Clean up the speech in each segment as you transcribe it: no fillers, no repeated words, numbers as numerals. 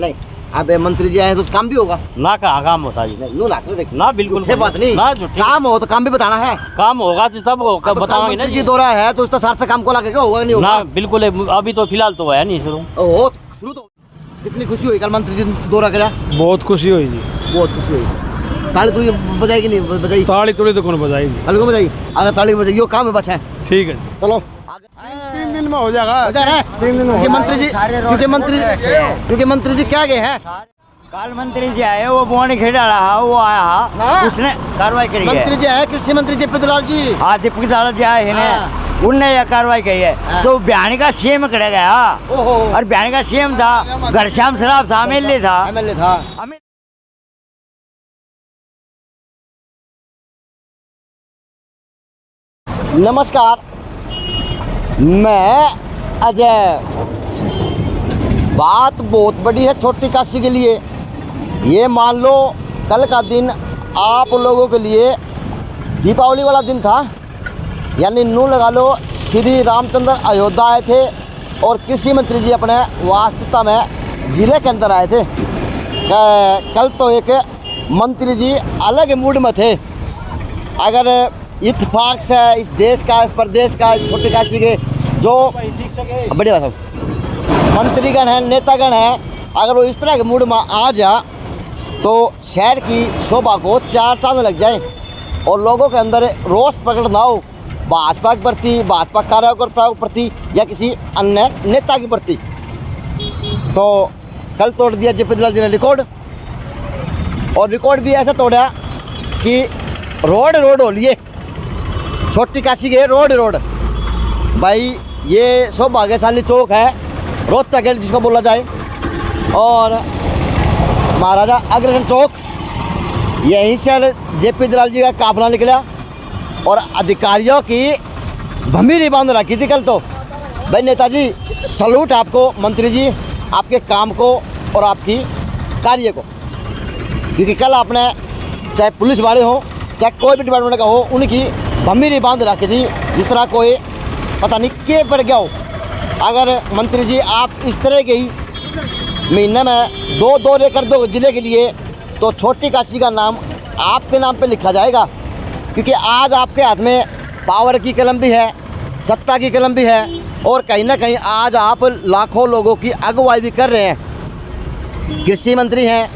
नहीं अब मंत्री जी आए तो काम भी होगा ना कहाँ काम होता जी, नहीं ना देख ना बिल्कुल बात नहीं ना, काम हो तो काम भी बताना है, काम होगा तो तब बताओगे ना जी। दौरा है तो उसका सार्थक काम को लाके क्या होगा नहीं होगा ना बिल्कुल। अभी तो फिलहाल तो है नहीं शुरू तो कितनी खुशी हुई कल मंत्री जी दौरा करा, बहुत खुशी हुई जी, बहुत खुशी हुई। ताली तुड़ी बजाई कि नहीं बजाई? ताली तुड़ी तो कौन बजाई जी, ताली को बजाई, अगर ताली बजाई यो काम है बस है। ठीक है चलो 3 दिन में हो जाएगा, 3 दिन में मंत्री जी क्योंकि मंत्री जी क्या गए हैं कल मंत्री जी आए वो बोनी खेड़ा रहा वो आया उसने कार्रवाई करी है। मंत्री जी आए कृषि मंत्री जयपति दलाल जी, हाँ दीपक दलाल जी आए हैं उनने यह कार्रवाई करी है। तो बिहानी का सीएम खड़ा गया और बिहानी का सीएम था, घनश्याम सराफ था, एमएलए था। नमस्कार, मैं अजय। बात बहुत बड़ी है छोटी काशी के लिए। ये मान लो कल का दिन आप लोगों के लिए दीपावली वाला दिन था, यानी नू लगा लो श्री रामचंद्र अयोध्या आए थे और कृषि मंत्री जी अपने वास्तुता में जिले के अंदर आए थे। कल तो एक मंत्री जी अलग मूड में थे। अगर इत्तेफाक से इस देश का, इस प्रदेश का, इस छोटी काशी के जो बड़ी बात है मंत्रीगण हैं, नेतागण हैं, अगर वो इस तरह के मूड में आ जा तो शहर की शोभा को 4 चांद लग जाए और लोगों के अंदर रोष प्रकट ना हो भाजपा के प्रति, भाजपा कार्यकर्ताओं के प्रति या किसी अन्य नेता के प्रति। तो कल तोड़ दिया जयपति दलाल जी ने रिकॉर्ड, और रिकॉर्ड भी ऐसा तोड़ा कि रोड हो लिए छोटी काशी के रोड भाई। ये सौभाग्यशाली चौक है, रोहतक गेट जिसको बोला जाए, और महाराजा अग्रसेन चौक, यहीं से जयपति दलाल जी का काफिला निकला और अधिकारियों की भमीरी बांध रखी थी कल। तो भाई नेताजी सलूट आपको, मंत्री जी आपके काम को और आपकी कार्य को, क्योंकि कल आपने चाहे पुलिस वाले हो चाहे कोई भी डिपार्टमेंट का हो, उनकी भमीरी बांध रखी थी जिस तरह कोई पता नहीं के पड़ गया हो। अगर मंत्री जी आप इस तरह के ही महीने में 2 दौरे कर दो जिले के लिए तो छोटी काशी का नाम आपके नाम पे लिखा जाएगा, क्योंकि आज आपके हाथ में पावर की कलम भी है, सत्ता की कलम भी है, और कहीं ना कहीं आज आप लाखों लोगों की अगुवाई भी कर रहे हैं। कृषि मंत्री हैं,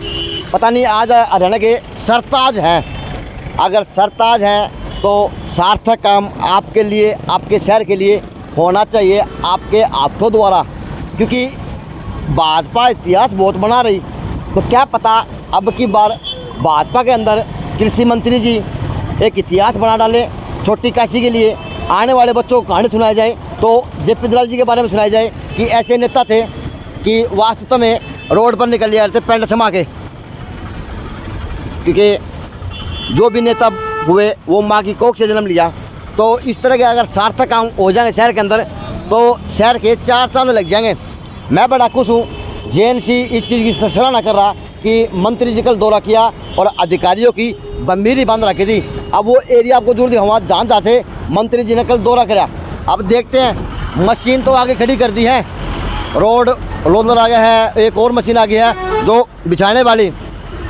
पता नहीं आज हरियाणा के सरताज हैं। अगर सरताज हैं तो सार्थक काम आपके लिए, आपके शहर के लिए होना चाहिए आपके हाथों द्वारा, क्योंकि भाजपा इतिहास बहुत बना रही। तो क्या पता अब की बार भाजपा के अंदर कृषि मंत्री जी एक इतिहास बना डाले छोटी काशी के लिए। आने वाले बच्चों को कहानी सुनाई जाए तो जयपति दलाल जी के बारे में सुनाई जाए कि ऐसे नेता थे कि वास्तव में रोड पर निकल जा रहे थे पैंट समा के, क्योंकि जो भी नेता हुए वो माँ की कोख से जन्म लिया। तो इस तरह के अगर सार्थक काम हो जाएंगे शहर के अंदर तो शहर के 4 चांद लग जाएंगे। मैं बड़ा खुश हूँ, जेएनसी इस चीज़ की सराहना कर रहा कि मंत्री जी कल दौरा किया और अधिकारियों की भमीरी बांध रखी थी। अब वो एरिया आपको जोड़ दिया वहाँ जहाँ से मंत्री जी ने कल दौरा करा। अब देखते हैं, मशीन तो आगे खड़ी कर दी है, रोड रोलर आ गया है, एक और मशीन आ गई है जो बिछाने वाली।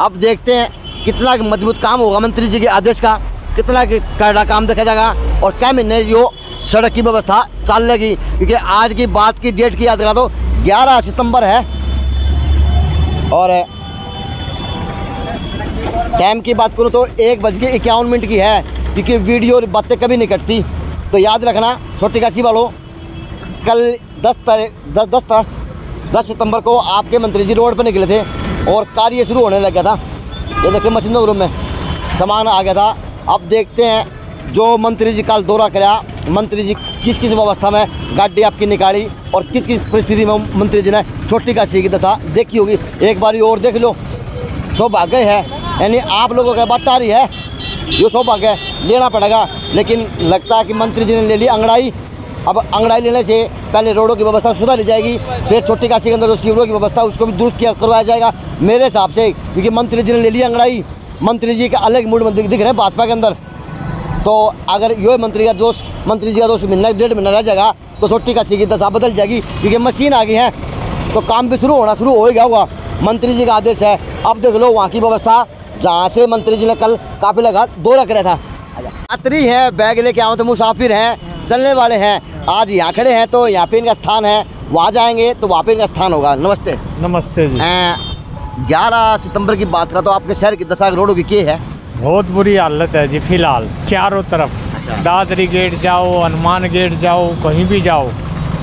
अब देखते हैं कितना मजबूत काम होगा मंत्री जी के आदेश का, कितना कड़ा काम देखा जाएगा और क्या महीने जो सड़क की व्यवस्था चलेगी। क्योंकि आज की बात की डेट की याद करा दो, 11 सितंबर है और टाइम की बात करूँ तो 1:51 की है, क्योंकि वीडियो और बातें कभी नहीं कटती। तो याद रखना छोटी काशी वालों, कल 10 सितंबर को आपके मंत्री जी रोड पर निकले थे और कार्य शुरू होने लग गया था। ये देखिए मशीनों रूम में सामान आ गया था। अब देखते हैं जो मंत्री जी कल दौरा करा, मंत्री जी किस किस व्यवस्था में गाड़ी आपकी निकाली और किस किस परिस्थिति में मंत्री जी ने छोटी काशी की दशा देखी होगी। एक बार और देख लो, सौभाग्य है, यानी आप लोगों का बात आ रही है, ये सौभाग्य लेना पड़ेगा। लेकिन लगता है कि मंत्री जी ने ले ली अंगड़ाई। अब अंगड़ाई लेने से पहले रोडों की व्यवस्था सुधारी जाएगी, फिर छोटी काशी के अंदर जो शिविरों की व्यवस्था उसको भी दुरुस्त करवाया जाएगा मेरे हिसाब से, क्योंकि मंत्री जी ने ले ली अंगड़ाई। मंत्री जी का अलग मूड में दिख रहे हैं भाजपा के अंदर। तो अगर ये मंत्री जी का दोस्त महीना 1.5 महीना रह जाएगा तो छोटी काशी की दशा बदल जाएगी, क्योंकि मशीन आ गई है तो काम भी शुरू हो ही गया होगा। मंत्री जी का आदेश है। अब देख लो वहाँ की व्यवस्था, जहाँ से मंत्री जी ने कल काफिला का दौरा करा था। यात्री है, बैग लेके आओ तो मुसाफिर हैं, चलने वाले हैं, आज यहाँ खड़े हैं तो यहाँ पे इनका स्थान है, वहाँ जाएंगे तो वहाँ पे इनका स्थान होगा। नमस्ते। नमस्ते जी। 11 सितंबर की बात करा तो आपके शहर की दशा रोडों की क्या है? बहुत बुरी हालत है जी फिलहाल, चारों तरफ। दादरी गेट जाओ, हनुमान गेट जाओ, कहीं भी जाओ,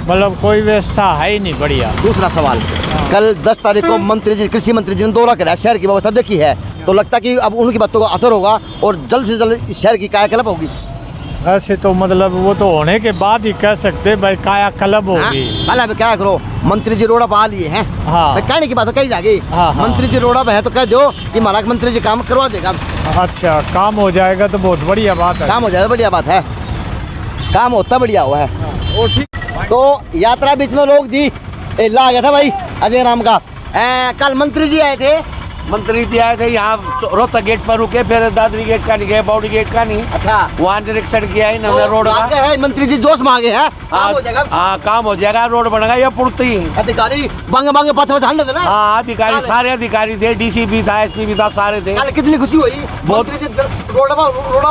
मतलब कोई व्यवस्था है ही नहीं बढ़िया। दूसरा सवाल, कल 10 तारीख को मंत्री जी, कृषि मंत्री जी ने दौरा करा, शहर की व्यवस्था देखी है, तो लगता कि अब उनकी बातों का असर होगा और जल्द से जल्द इस शहर की कायाकल्प होगी। ऐसे तो मतलब वो तो होने के बाद ही कह सकते भाई कायाकल्प होगी। पहले अब क्या करो, मंत्री जी रोड़ा पा लिए हैं। हाँ। भाई कहने की बात है, कही जाएगी। हाँ, हाँ। मंत्री जी रोड़ा पे है तो कह दो कि महाराज मंत्री जी काम करवा देगा। अच्छा, काम हो जाएगा तो बहुत बढ़िया बात है। काम हो जाएगा, बढ़िया बात है, काम होता बढ़िया हुआ है। और ठीक, तो यात्रा बीच में रोक दी, ला गया था भाई अजय राम का। कल मंत्री जी आए थे, मंत्री जी आए थे यहाँ रोहतक गेट पर रुके, फिर दादरी गेट का नहीं गए, बाउडी गेट का नहीं। अच्छा, वहाँ निरीक्षण किया है इन्होंने रोड आगे का। है, मंत्री जी जोश मांगे हैं, काम हो जाएगा। हाँ, काम हो जाएगा, रोड बनेगा, ये पुरती। अधिकारी बांगे बांगे पाँच हंड देना। हाँ, अधिकारी सारे अधिकारी थे, डीसी भी था, एसपी भी था, सारे थे। कल कितनी खुशी हुई, बहुत। मंत्री जी रोड़ा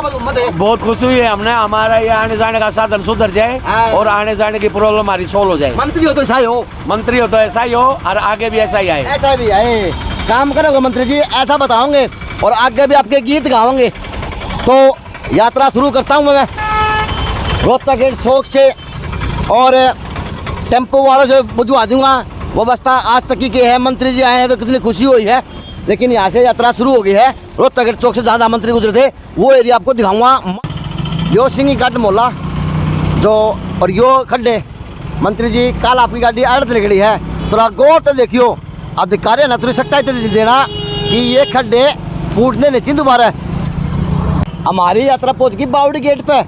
पर उम्मत है। बहुत खुशी हुई है हमने, हमारा ये आने जाने का साधन सुधर जाए हाँ। और आने जाने की प्रॉब्लम हमारी सोल्व हो जाए। मंत्री हो तो ऐसा ही हो, मंत्री हो तो ऐसा ही हो और आगे भी ऐसा ही आए। ऐसा भी आए, काम करोगे मंत्री जी ऐसा बताओगे और आगे भी आपके गीत गाओगे। तो यात्रा शुरू करता हूँ मैं रोहतक गेट चौक से, और टेम्पो वालों से बुझवा दूंगा। व्यवस्था आज तक की है, मंत्री जी आए हैं तो कितनी खुशी हुई है, लेकिन यहाँ से यात्रा शुरू हो गई है। रोहतक गेट चौक से ज़्यादा मंत्री गुजरे थे, वो एरिया आपको दिखाऊंगा। यो सिंह घाट मोहल्ला जो, और यो खड्डे, मंत्री जी कल आपकी गाड़ी अड़त निकली है, थोड़ा गौर तो देखियो, अधिकारी ना थोड़ी सख्ताई तो देना कि ये खड्डे फूटने नहीं चाहिए दोबारा। हमारी यात्रा पहुंच गई बावड़ी गेट पे,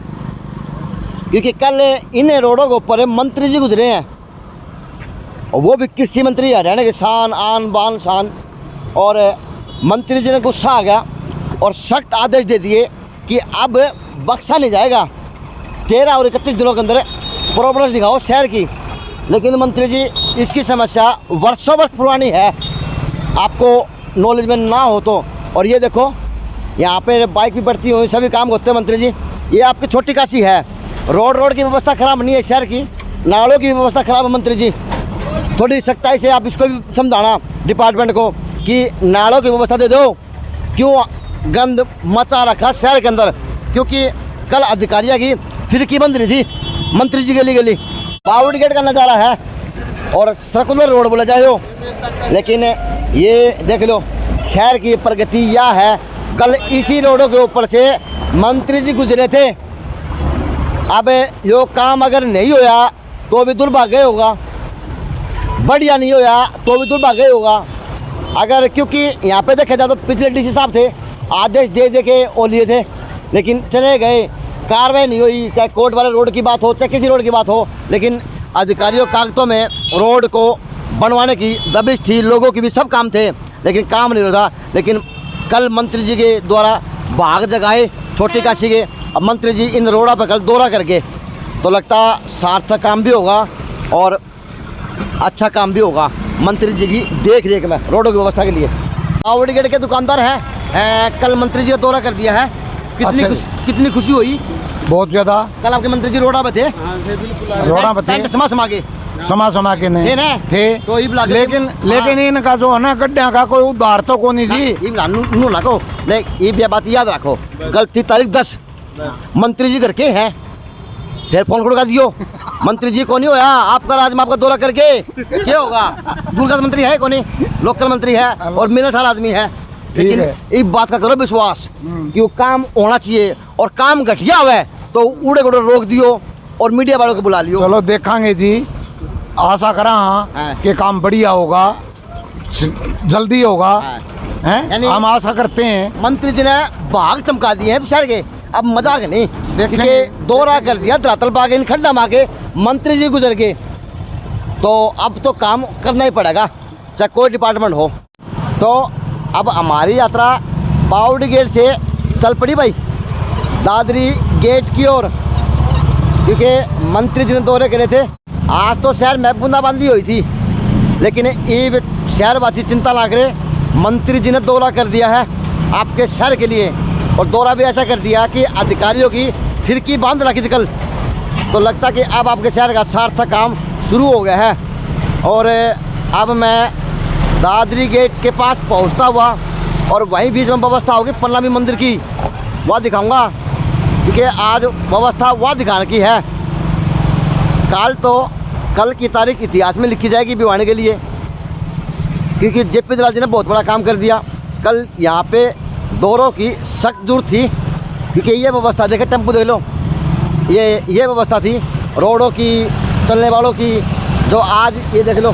क्योंकि कल इन रोडों के ऊपर मंत्री जी गुजरे हैं, और वो भी कृषि मंत्री हरियाणा के शान आन बान शान। और मंत्री जी ने गुस्सा आ गया और सख्त आदेश दे दिए कि अब बख्शा नहीं जाएगा, 13 और 31 दिनों के अंदर प्रोग्रेस दिखाओ शहर की। लेकिन मंत्री जी इसकी समस्या वर्षों वर्ष पुरानी है, आपको नॉलेज में ना हो तो। और ये देखो यहाँ पे बाइक भी बढ़ती हुई, सभी काम होते हैं मंत्री जी। ये आपकी छोटी काशी है, रोड की व्यवस्था खराब नहीं है शहर की, नालों की व्यवस्था खराब है मंत्री जी। थोड़ी सख्ताई से आप इसको भी समझाना डिपार्टमेंट को कि नालों की व्यवस्था दे दो, क्यों गंद मचा रखा शहर के अंदर। क्योंकि कल अधिकारियों की फिरकी बंद रही थी मंत्री जी गली गली। बावड़ी गेट का नज़ारा है और सर्कुलर रोड बोला जाए हो, लेकिन ये देख लो शहर की प्रगति यह है। कल इसी रोडों के ऊपर से मंत्री जी गुजरे थे। अब यो काम अगर नहीं होया तो भी दुर्भाग्य होगा, बढ़िया नहीं होया तो भी दुर्भाग्य होगा। अगर क्योंकि यहाँ पे देखा जाए तो पिछले डीसी साहब थे, आदेश दे के ओ लिए थे, लेकिन चले गए, कार्रवाई नहीं हुई। चाहे कोर्ट वाले रोड की बात हो, चाहे किसी रोड की बात हो, लेकिन अधिकारियों कागजों में रोड को बनवाने की दबिश थी, लोगों की भी सब काम थे, लेकिन काम नहीं हो रहा। लेकिन कल मंत्री जी के द्वारा भाग जगाए छोटी काशी के, अब मंत्री जी इन रोडों पर कल दौरा करके, तो लगता सार्थक काम भी होगा और अच्छा काम भी होगा मंत्री जी की देख रेख में रोडों की व्यवस्था के लिए। बावड़ी गेट के दुकानदार हैं, कल मंत्री जी का दौरा कर दिया है, कितनी खुशी हुई? बहुत ज्यादा। कल आपके मंत्री जी रोडा पे थे, रोड़ा पे थे, समा के नहीं थे, तो ये लेकिन इनका जो है ना गड्ढा का कोई उद्धार तो को नहीं जी। ये बात याद रखो, गलती तारीख 10 मंत्री जी करके हैं, फिर फोन खड़का दियो मंत्री जी को नहीं होया आपका राज में आपका दौरा करके क्या होगा। दूरगात मंत्री है को नहीं, लोकल मंत्री है और मिलनसार आदमी है, लेकिन इस बात का करो विश्वास कि वो काम होना चाहिए, और काम घटिया हुआ है तो उड़े उड़े रोक दियो और मीडिया वालों को बुला लियो। चलो देखेंगे जी, आशा करा कि काम बढ़िया होगा, जल्दी होगा, हैं हम आशा करते हैं। मंत्री जी ने भाग चमका दिए हैं शहर के, अब मजाक नहीं, देखिए दौरा कर दिया धरातल पा के, इन खड्डा मार के मंत्री जी गुजर गए, तो अब तो काम करना ही पड़ेगा चाहे कोई डिपार्टमेंट हो। तो अब हमारी यात्रा बावड़ी गेट से चल पड़ी भाई दादरी गेट की ओर, क्योंकि मंत्री जी ने दौरे करे थे। आज तो शहर में बूंदाबांदी हुई थी, लेकिन ये शहरवासी चिंता ना करे, मंत्री जी ने दौरा कर दिया है आपके शहर के लिए, और दौरा भी ऐसा कर दिया कि अधिकारियों की फिरकी बांध रखी थी कल। तो लगता कि अब आपके शहर का सार्थक काम शुरू हो गया है। और अब मैं दादरी गेट के पास पहुंचता हुआ और वहीं बीच में व्यवस्था होगी पल्लामी मंदिर की, वह दिखाऊंगा, क्योंकि आज व्यवस्था वह दिखाने की है। कल की तारीख इतिहास में लिखी जाएगी भिवानी के लिए, क्योंकि जेपी दलाल जी ने बहुत बड़ा काम कर दिया। कल यहाँ पे दौरों की सख्त जरूरत थी, क्योंकि ये व्यवस्था देखे, टेम्पो देख लो, ये व्यवस्था थी रोडों की, चलने वालों की, जो आज ये देख लो।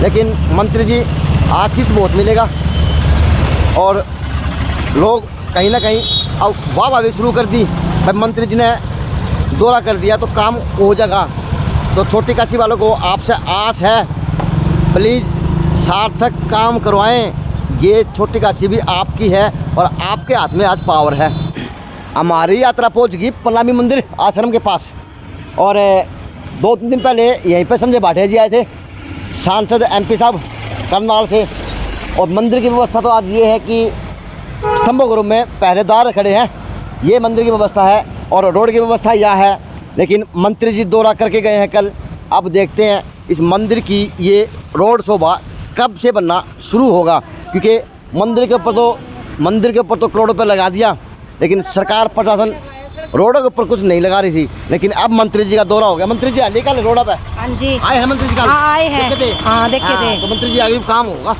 लेकिन मंत्री जी आशीष बहुत मिलेगा और लोग कहीं ना कहीं अब वाह भी शुरू कर दी। भाई मंत्री जी ने दौरा कर दिया तो काम हो जाएगा। तो छोटी काशी वालों को आपसे आस है, प्लीज़ सार्थक काम करवाएं। ये छोटी काशी भी आपकी है और आपके हाथ में आज पावर है। हमारी यात्रा पहुंच गई पल्लामी मंदिर आश्रम के पास, और 2-3 दिन पहले यहीं पे संजय भाटिया जी आए थे, सांसद MP साहब करनाल से। और मंदिर की व्यवस्था तो आज ये है कि स्तंभों के रूप में पहरेदार खड़े हैं, ये मंदिर की व्यवस्था है, और रोड की व्यवस्था यह है। लेकिन मंत्री जी दौरा करके गए हैं कल, अब देखते हैं इस मंदिर की ये रोड शोभा कब से बनना शुरू होगा, क्योंकि मंदिर के ऊपर तो करोड़ों रुपये लगा दिया, लेकिन सरकार प्रशासन रोडों के ऊपर कुछ नहीं लगा रही थी। लेकिन अब मंत्री जी का दौरा हो गया। मंत्री जी आए कल रोड पे? हाँ जी आए हैं मंत्री जी कल? हाँ आए हैं, देखे थे। तो मंत्री जी आगे भी काम होगा।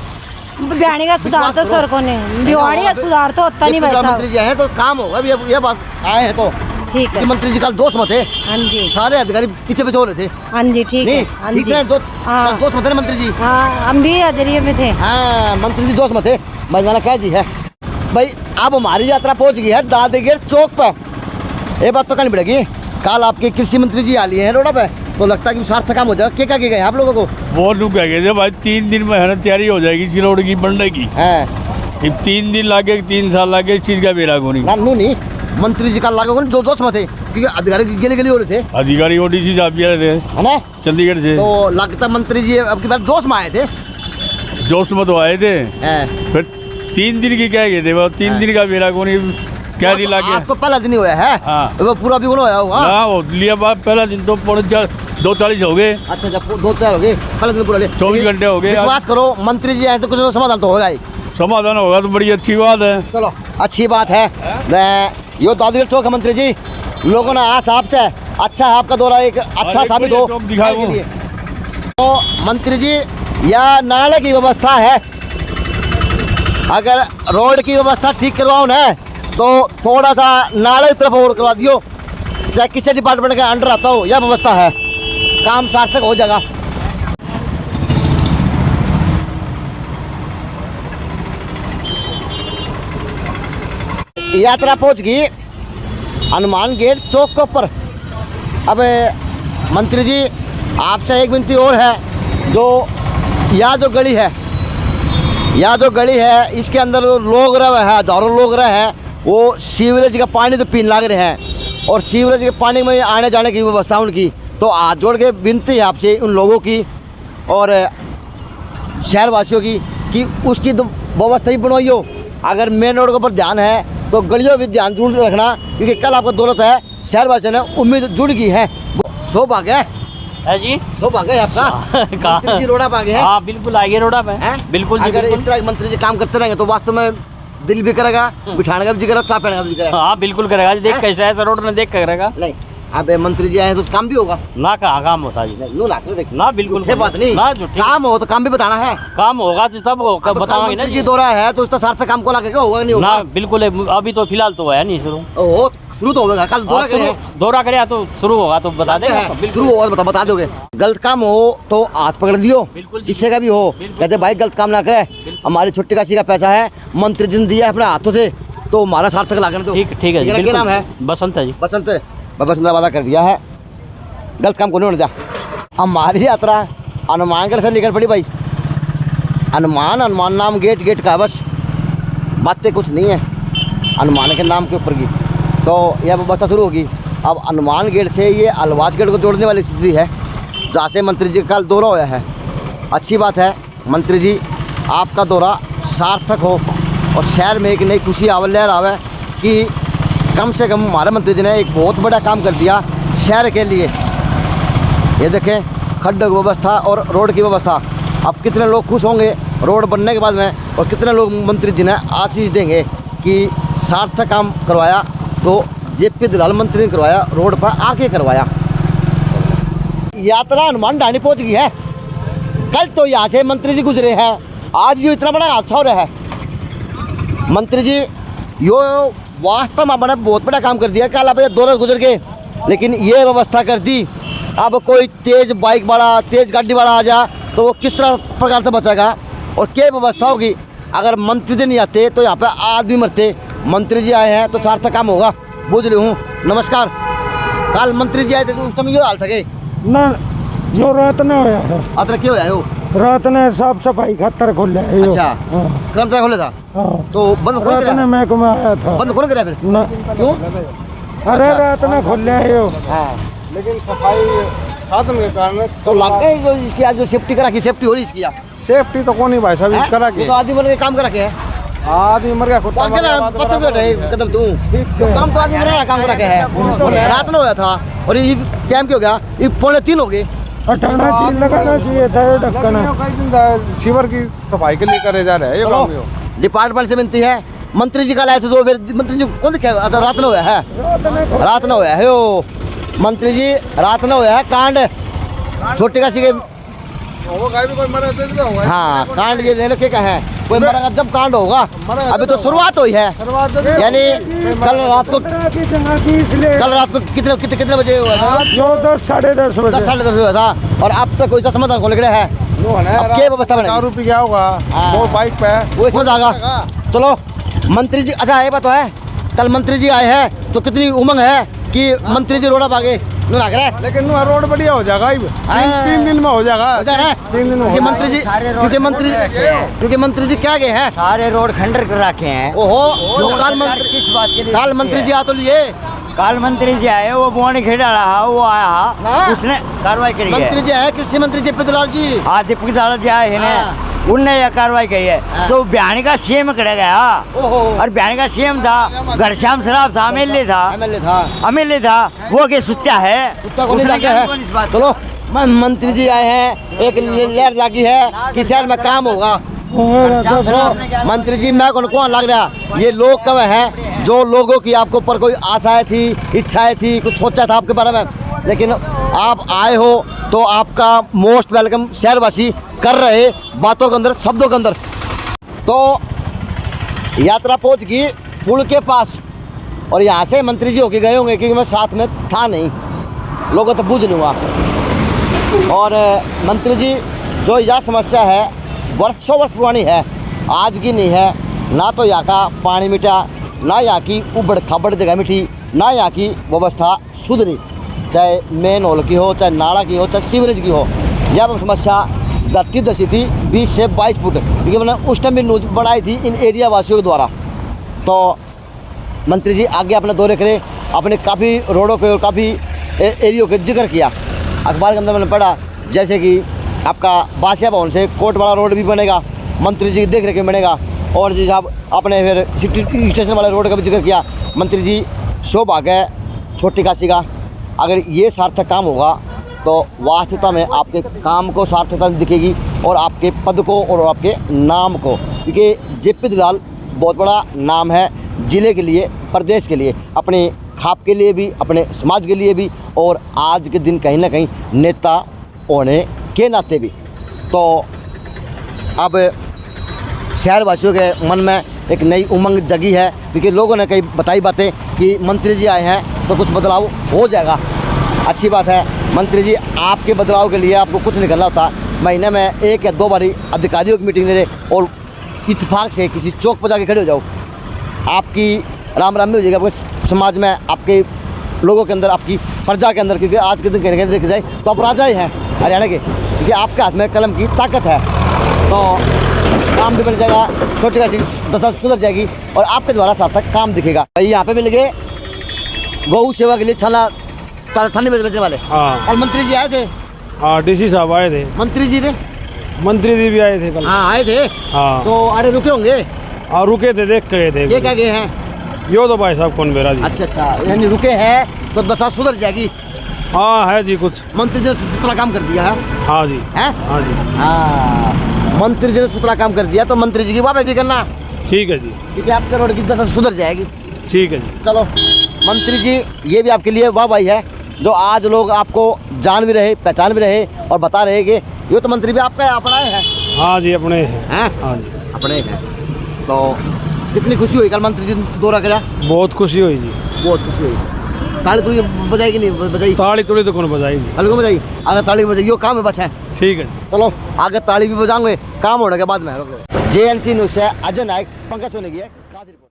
भिवानी का सुधार तो सर को नहीं, भिवानी का सुधार तो होता नहीं भाई साहब। मंत्री जी आए हैं तो काम होगा। ये बात आए हैं तो ठीक है। मंत्री जी कल जोश में थे, हाँ जी, सारे अधिकारी पीछे हो रहे थे। हाँ जी ठीक है, हाँ जी जोश में थे मंत्री जी। हाँ हम भी हाजिरी में थे। हाँ मंत्री जी जोश में थे। मजाना क्या जी है भाई। अब हमारी यात्रा पहुंच गई है दादरी गेट चौक पर। ये बात तो करनी पड़ेगी। कल आपके कृषि मंत्री जी आ लिए हैं रोड पे, तो लगता है कि सार्थक काम हो जाएगा। क्या गए आप लोगों को? वो लोग कह गए थे भाई 3 दिन में है ना तैयारी हो जाएगी इसकी रोड की बनने की। है 3 दिन लागे, 3 साल लागे, इस चीज का बेरा को नहीं। मंत्री जी कल लागो जो जोश में थे, क्योंकि अधिकारी गली हो रहे थे। अधिकारी ODC साहब भी आ रहे थे, है ना, चंडीगढ़ से। तो लगता मंत्री जी अब की बार जोश में आए थे। जोश में तो आए थे, फिर 3 दिन की कह गए थे, वो 3 दिन का बेरा को नहीं क्या दिन लागे। आपको पहला दिन ही होया है? हाँ। वो पूरा भी होया होगा। हाँ वो लिया बात पहला दिन तो 2:40 हो गए। अच्छा 2-4 हो गए, पहले दिन पूरा 24 घंटे हो गए। विश्वास करो मंत्री जी आए तो कुछ समाधान तो होगा ही। समाधान होगा तो बड़ी अच्छी बात है। चलो अच्छी बात है। यो दादरी चौक मंत्री जी, लोगों ने आस आपसे अच्छा है, आपका दौरा एक अच्छा साबित हो के लिए। तो मंत्री जी यह नाले की व्यवस्था है, अगर रोड की व्यवस्था ठीक करवाओ ना तो थोड़ा सा नाले की तरफ और करवा दियो, चाहे किसी डिपार्टमेंट के अंडर आता हो, यह व्यवस्था है, काम सार्थक हो जाएगा। यात्रा पहुंच गई हनुमान गेट चौक के ऊपर। अब मंत्री जी आपसे एक विनती और है, जो यह जो गली है इसके अंदर लोग रहे हैं, हजारों लोग रहे हैं, वो सीवरेज का पानी तो पीने लग रहे हैं, और सीवरेज के पानी में आने जाने की व्यवस्था उनकी। तो हाथ जोड़ के विनती है आपसे उन लोगों की और शहरवासियों की कि उसकी तो व्यवस्था ही बनवाई हो। अगर मेन रोड के ऊपर ध्यान है तो गलियों भी ध्यान जरूर रखना, क्योंकि कल आपको दौलत है, शहरवासियों ने उम्मीद जुड़ गई है। सौभाग्य है जी, सौभाग्य है आपका। मंत्री जी रोड़ा पागे हैं। हाँ बिल्कुल आइए रोड़ा पे। बिल्कुल जी, अगर इस तरह मंत्री जी काम करते रहेंगे तो वास्तव में दिल भी करेगा, बिठाने का भी जी करेगा, चाय पीने का भी करेगा। हाँ बिल्कुल करेगा जी, देख कैसा है रोड ने देख कर करेगा। नहीं अब मंत्री जी आए तो काम भी होगा ना, कहाँ काम होता जी? ना बिल्कुल बात नहीं, ना काम हो तो काम भी बताना है। काम होगा तो तब बतावांगे ना जी। दौरा है तो उसका सार्थक काम को लाके होगा नहीं होगा? ना बिल्कुल, अभी तो फिलहाल तो है नहीं शुरू तो होगा। कल दौरा करे तो शुरू होगा तो बता देंगे, शुरू होगा बता दोगे। गलत काम हो तो हाथ पकड़ लियो, जिससे का भी हो, कहते भाई गलत काम ना करे, हमारी छोटी काशी का पैसा है, मंत्री जी ने दिया अपने हाथों से, तो हमारा सार्थक लागने दो। ठीक है जी। क्या नाम है? बसंत है जी। बसंत वादा कर दिया है, गलत काम को नहीं होने दिया। हमारी यात्रा हनुमानगढ़ से लेकर पड़ी भाई, हनुमान नाम गेट का, बस बातें कुछ नहीं है हनुमान के नाम के ऊपर की। तो यह व्यवस्था शुरू होगी। अब हनुमान गेट से ये अलवाज गेट को जोड़ने वाली स्थिति है, जहाँ से मंत्री जी का कल दौरा हुआ है। अच्छी बात है मंत्री जी आपका दौरा सार्थक हो और शहर में एक नई खुशी लहर आवे कि कम से कम हमारे मंत्री जी ने एक बहुत बड़ा काम कर दिया शहर के लिए। ये देखें खड्डों की व्यवस्था और रोड की व्यवस्था। अब कितने लोग खुश होंगे रोड बनने के बाद में और कितने लोग मंत्री जी ने आशीष देंगे कि सार्थक काम करवाया तो जेपी दलाल मंत्री ने करवाया, रोड पर आके करवाया। यात्रा हनुमान ढाणी पहुंच गई है। कल तो यहाँ से मंत्री जी गुजरे हैं, आज यो इतना बड़ा हादसा हो रहा है। मंत्री जी यो वास्तव में अपने बहुत बड़ा काम कर दिया। कल आप दौरे गुजर गए लेकिन ये व्यवस्था कर दी। अब कोई तेज बाइक वाला तेज गाड़ी वाला आ जा तो वो किस तरह प्रकार से बचेगा और क्या व्यवस्था होगी। अगर मंत्री जी नहीं आते तो यहाँ पे आदमी मरते। मंत्री जी आए हैं तो सार्थक काम होगा। बुझ रही हूँ। नमस्कार। कल मंत्री जी आए थे तो उस टाइम ये हाल था ना जो रात ने होया है। अतर क्यों आया हो? रात ने साफ सफाई खातर खोले है। अच्छा कर्मचारी खोले था तो बंद खोल रात ने महकमा आया था। बंद खोल कर फिर ना क्यों? अरे रात में खोले है यो। लेकिन सफाई साधन के कारण तो लगता है जो इसकी आज जो सेफ्टी करा की सेफ्टी हो रही इसकी सेफ्टी तो कौन ही भाई साहब करा के तो आदमी बन के काम करा के है। आदमी मर गया खुद बच्चों के कदम तू तो काम तो आदमी बना काम करा के है। रात में होया था और ये टाइम क्यों गया? ये 2:45 हो गए। हटाना चाहिए, लगाना चाहिए था ये ढक्कन। शिवर की सफाई के लिए करे जा रहे हैं ये काम। डिपार्टमेंट से मिलती है। मंत्री जी कल आए थे तो फिर मंत्री जी कौन दिखा? अच्छा रात में होया है। रात में होया है यो मंत्री जी रात में होया है कांड छोटे का सीखे। हाँ कांड ये ले रखे का है। कोई मरेगा जब कांड होगा। अभी तो शुरुआत हुई है। यानी कल रात को कितने बजे हुआ था? 10 साढ़े 10 बजे 10 हुआ था और अब तक कोई सा समाधान को निकले है। अब क्या व्यवस्था बनेगी? 4 रुपये क्या होगा वो बाइक पे वो इसमें जाएगा। चलो मंत्री जी अच्छा ये बात है कल मंत्री जी आए हैं तो कितनी उमंग है कि मंत्री जी रोड भागे लेकिन रोड बढ़िया हो जाएगा। 3 दिन में हो जाएगा। 3 दिन में मंत्री जी क्योंकि मंत्री जी क्या गए हैं सारे रोड खंडर कर रखे हैं। ओहो किस बात के लिए? काल मंत्री जी आ तो लिए काल मंत्री जी आए वो बोने खेड़ा रहा वो आया उसने कार्रवाई करी है। मंत्री जी आए कृषि मंत्री जेपी दलाल जी। हाँ जेपी दलाल जी आए हैं उनने यह कार्रवाई करी है। तो बिहानी का सीएम खड़ा गया और बिहानी का सीएम था घनश्याम सराफ था एमएलए था वो के सुत्या है। चलो मंत्री जी आए हैं एक लहर लगी है कि शहर में काम होगा। मंत्री जी मैं कौन लग रहा ये लोग कब है जो लोगों की आपके ऊपर कोई आशाएं थी इच्छाएं थी कुछ सोचा था आपके बारे में लेकिन आप आए हो तो आपका मोस्ट वेलकम शहरवासी कर रहे बातों के अंदर शब्दों के अंदर। तो यात्रा पहुंच गई पुल के पास और यहाँ से मंत्री जी होके गए होंगे क्योंकि मैं साथ में था नहीं लोगों तो बुझ नहीं हुआ। और मंत्री जी जो यह समस्या है वर्षों वर्ष पुरानी है आज की नहीं है। ना तो यहाँ का पानी मीठा ना यहाँ की उबड़ खाबड़ जगह मीठी ना यहाँ की व्यवस्था सुधरी चाहे मेन होल की हो चाहे नाला की हो चाहे सीवरेज की हो। यह समस्या धरती दसी थी 20 से 22 फुट क्योंकि मैंने उस टाइम भी न्यूज बनाई थी इन एरिया वासियों के द्वारा। तो मंत्री जी आगे अपने दौरे करे अपने काफ़ी रोडों के और काफ़ी एरियो के जिक्र किया। अखबार के अंदर मैंने पढ़ा जैसे कि आपका बासिया भवन से कोर्ट वाला रोड भी बनेगा मंत्री जी की देख रेख में बनेगा और जी साहब अपने फिर सिटी स्टेशन वाले रोड का भी जिक्र किया। मंत्री जी सौभाग्य है छोटी काशी का। अगर ये सार्थक काम होगा तो वास्तविकता में आपके काम को सार्थकता दिखेगी और आपके पद को और आपके नाम को क्योंकि जेपी दलाल बहुत बड़ा नाम है ज़िले के लिए प्रदेश के लिए अपने खाप के लिए भी अपने समाज के लिए भी और आज के दिन कहीं ना कहीं नेता होने के नाते भी। तो अब शहरवासियों के मन में एक नई उमंग जगी है क्योंकि लोगों ने कई बताई बातें कि मंत्री जी आए हैं तो कुछ बदलाव हो जाएगा। अच्छी बात है मंत्री जी आपके बदलाव के लिए आपको कुछ नहीं करना होता। महीने में 1 या 2 बारी अधिकारियों की मीटिंग ले लें और इत्तेफाक से किसी चौक पर जाके खड़े हो जाओ। आपकी राम राम में हो जाएगा आपके समाज में आपके लोगों के अंदर आपकी प्रजा के अंदर क्योंकि आज के दिन कहीं देखा जाए तो आप राजा ही हैं हरियाणा के क्योंकि आपके हाथ में कलम की ताकत है। तो काम भी मिल जाएगा छोटी का दशा सुधर जाएगी और आपके द्वारा सार्थक काम दिखेगा। भाई यहाँ पे मिल गए गौ सेवा के लिए थाने बेचने वाले और मंत्री जी आए थे। हाँ डीसी साहब आए थे। मंत्री जी ने मंत्री जी भी आए थे कल। हाँ आए थे। हाँ तो अरे रुके होंगे। और रुके थे, देख के गए थे। ये क्या गए हैं? यो तो भाई साहब कौन बेरा जी। अच्छा अच्छा, यानी रुके हैं तो दशा सुधर जाएगी। हाँ है जी कुछ। मंत्री जी ने सुथरा काम कर दिया है। हाँ जी। हैं? हाँ जी। हाँ, मंत्री जी ने सुथरा काम कर दिया तो मंत्री जी की वाह भी करना, ठीक है जी। क्योंकि आपके रोड की दशा सुधर जाएगी। ठीक है जी। चलो मंत्री जी, ये भी आपके लिए वाह भाई है, जो आज लोग आपको जान भी रहे, पहचान भी रहे और बता रहे कि ये तो मंत्री भी आपका अपना है। हाँ जी अपने हैं। हैं? हाँ जी अपने हैं। तो कितनी खुशी हुई कल मंत्री जी ने दौरा करा? बहुत खुशी हुई जी। बहुत खुशी हुई। ताली तुड़ी बजाई कि नहीं बजाई? ताली तुड़ी तो कौन बजाई जी। अलगू बजाई, आगे ताली बजाई, यो काम है बस है। ठीक है। चलो आगे ताली भी बजाएंगे, काम होने के बाद में। JNC न्यूज़ से अजय नायक, पंकज सोनेगी है।